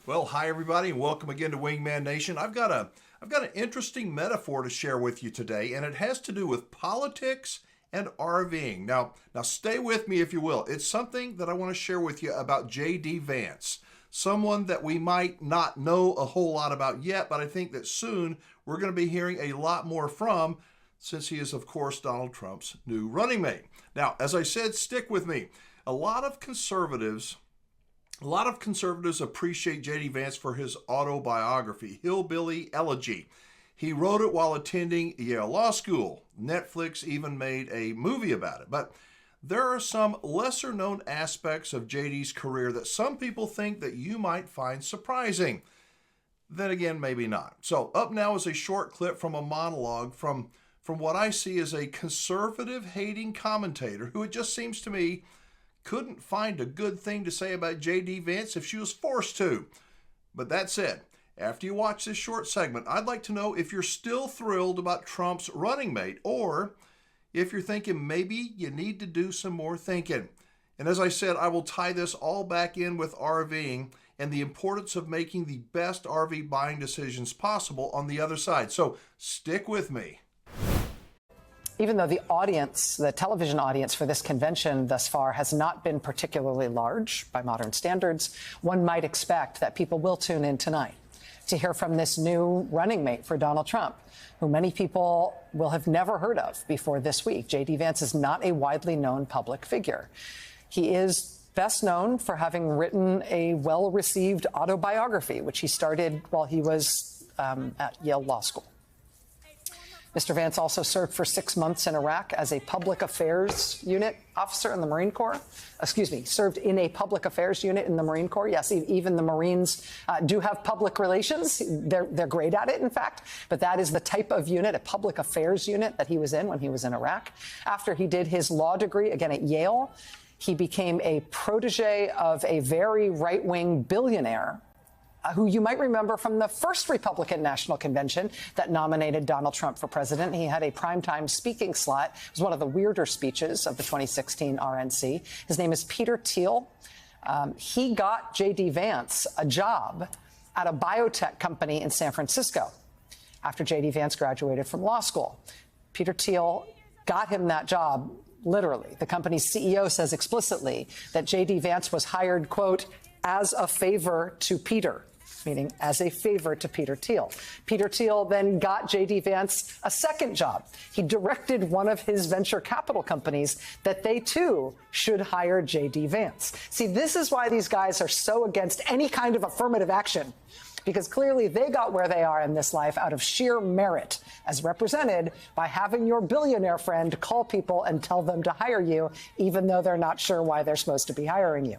Well, hi everybody, and welcome again to Wingman Nation. I've got an interesting metaphor to share with you today, and it has to do with politics and RVing. Now stay with me if you will. It's something that I want to share with you about JD Vance, someone that we might not know a whole lot about yet, but I think that soon we're going to be hearing a lot more from, since he is, of course, Donald Trump's new running mate. Now, as I said, stick with me. A lot of conservatives appreciate JD Vance for his autobiography, Hillbilly Elegy. He wrote it while attending Yale Law School. Netflix even made a movie about it. But there are some lesser-known aspects of JD's career that some people think that you might find surprising. Then again, maybe not. So up now is a short clip from a monologue from what I see as a conservative-hating commentator who, it just seems to me, couldn't find a good thing to say about JD Vance if she was forced to. But that said, after you watch this short segment, I'd like to know if you're still thrilled about Trump's running mate, or if you're thinking maybe you need to do some more thinking. And as I said, I will tie this all back in with RVing and the importance of making the best RV buying decisions possible on the other side. So stick with me. Even though the audience, the television audience for this convention thus far has not been particularly large by modern standards, one might expect that people will tune in tonight to hear from this new running mate for Donald Trump, who many people will have never heard of before this week. JD Vance is not a widely known public figure. He is best known for having written a well-received autobiography, which he started while he was at Yale Law School. Mr. Vance also served for 6 months in Iraq as a public affairs unit officer in the Marine Corps. Served in a public affairs unit in the Marine Corps. Yes, even the Marines do have public relations. They're great at it, in fact. But that is the type of unit, a public affairs unit, that he was in when he was in Iraq. After he did his law degree, again at Yale, he became a protege of a very right-wing billionaire who you might remember from the first Republican National Convention that nominated Donald Trump for president. He had a primetime speaking slot. It was one of the weirder speeches of the 2016 RNC. His name is Peter Thiel. He got J.D. Vance a job at a biotech company in San Francisco after J.D. Vance graduated from law school. Peter Thiel got him that job, literally. The company's CEO says explicitly that J.D. Vance was hired, quote, as a favor to Peter, meaning as a favor to Peter Thiel. Peter Thiel then got J.D. Vance a second job. He directed one of his venture capital companies that they, too, should hire J.D. Vance. See, this is why these guys are so against any kind of affirmative action, because clearly they got where they are in this life out of sheer merit, as represented by having your billionaire friend call people and tell them to hire you, even though they're not sure why they're supposed to be hiring you.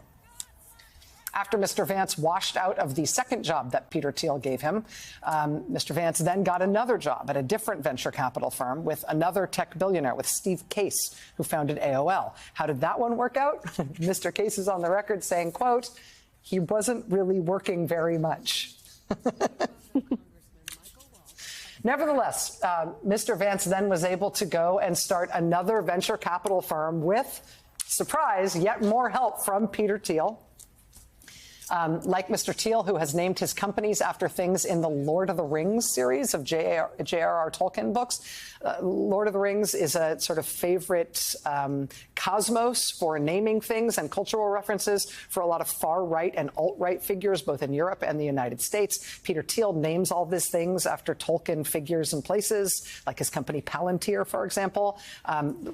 After Mr. Vance washed out of the second job that Peter Thiel gave him, Mr. Vance then got another job at a different venture capital firm with another tech billionaire, with Steve Case, who founded AOL. How did that one work out? Mr. Case is on the record saying, quote, he wasn't really working very much. Nevertheless, Mr. Vance then was able to go and start another venture capital firm with, surprise, yet more help from Peter Thiel. Like Mr. Thiel, who has named his companies after things in the Lord of the Rings series of J.R.R. Tolkien books. Lord of the Rings is a sort of favorite cosmos for naming things and cultural references for a lot of far-right and alt-right figures, both in Europe and the United States. Peter Thiel names all these things after Tolkien figures and places, like his company Palantir, for example.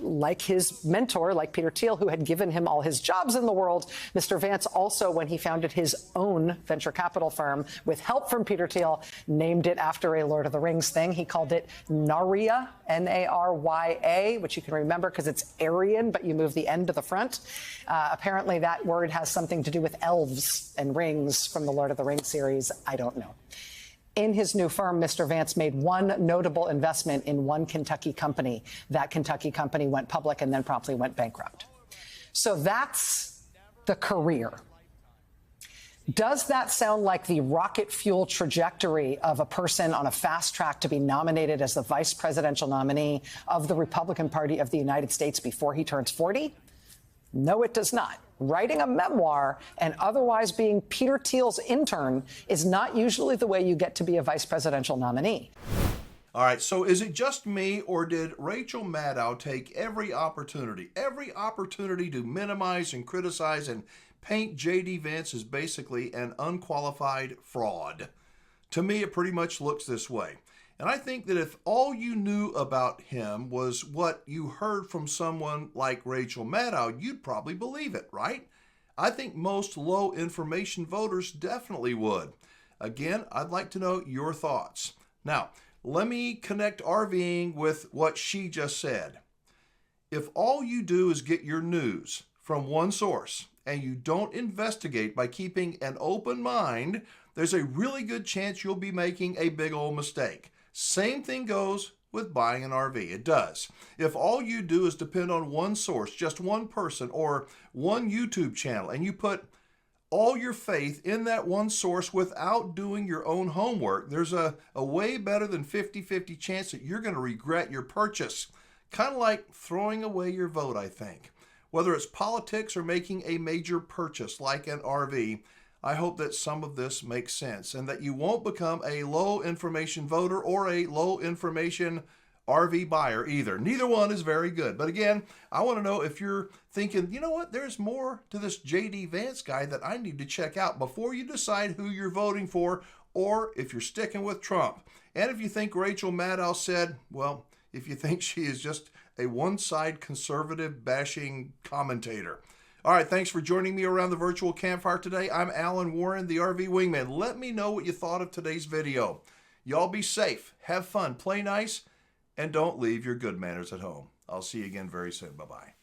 Like his mentor, like Peter Thiel, who had given him all his jobs in the world, Mr. Vance also, when he founded his own venture capital firm with help from Peter Thiel, named it after a Lord of the Rings thing. He called it Narya, N-A-R-Y-A, which you can remember because it's Aryan, but you move the end to the front. Apparently that word has something to do with elves and rings from the Lord of the Rings series. I don't know. In his new firm, Mr. Vance made one notable investment in one Kentucky company. That Kentucky company went public and then promptly went bankrupt. So that's the career. Does that sound like the rocket fuel trajectory of a person on a fast track to be nominated as the vice presidential nominee of the Republican Party of the United States before he turns 40? No, it does not. writing a memoir and otherwise being Peter Thiel's intern is not usually the way you get to be a vice presidential nominee. All right, so is it just me, or did Rachel Maddow take every opportunity to minimize and criticize and paint JD Vance as basically an unqualified fraud? To me, it pretty much looks this way. And I think that if all you knew about him was what you heard from someone like Rachel Maddow, you'd probably believe it, right? I think most low information voters definitely would. Again, I'd like to know your thoughts. Now, let me connect RVing with what she just said. If all you do is get your news from one source and you don't investigate by keeping an open mind, there's a really good chance you'll be making a big old mistake. Same thing goes with buying an RV. It does. If all you do is depend on one source, just one person or one YouTube channel, and you put all your faith in that one source without doing your own homework, there's a way better than 50-50 chance that you're going to regret your purchase. Kind of like throwing away your vote, I think. Whether it's politics or making a major purchase like an RV, I hope that some of this makes sense and that you won't become a low information voter or a low information RV buyer either. Neither one is very good. But again, I want to know if you're thinking, you know what, there's more to this JD Vance guy that I need to check out before you decide who you're voting for, or if you're sticking with Trump. And if you think Rachel Maddow said, well, if you think she is just a one-side conservative bashing commentator. All right, thanks for joining me around the virtual campfire today. I'm Alan Warren, the RV Wingman. Let me know what you thought of today's video. Y'all be safe, have fun, play nice, and don't leave your good manners at home. I'll see you again very soon. Bye-bye.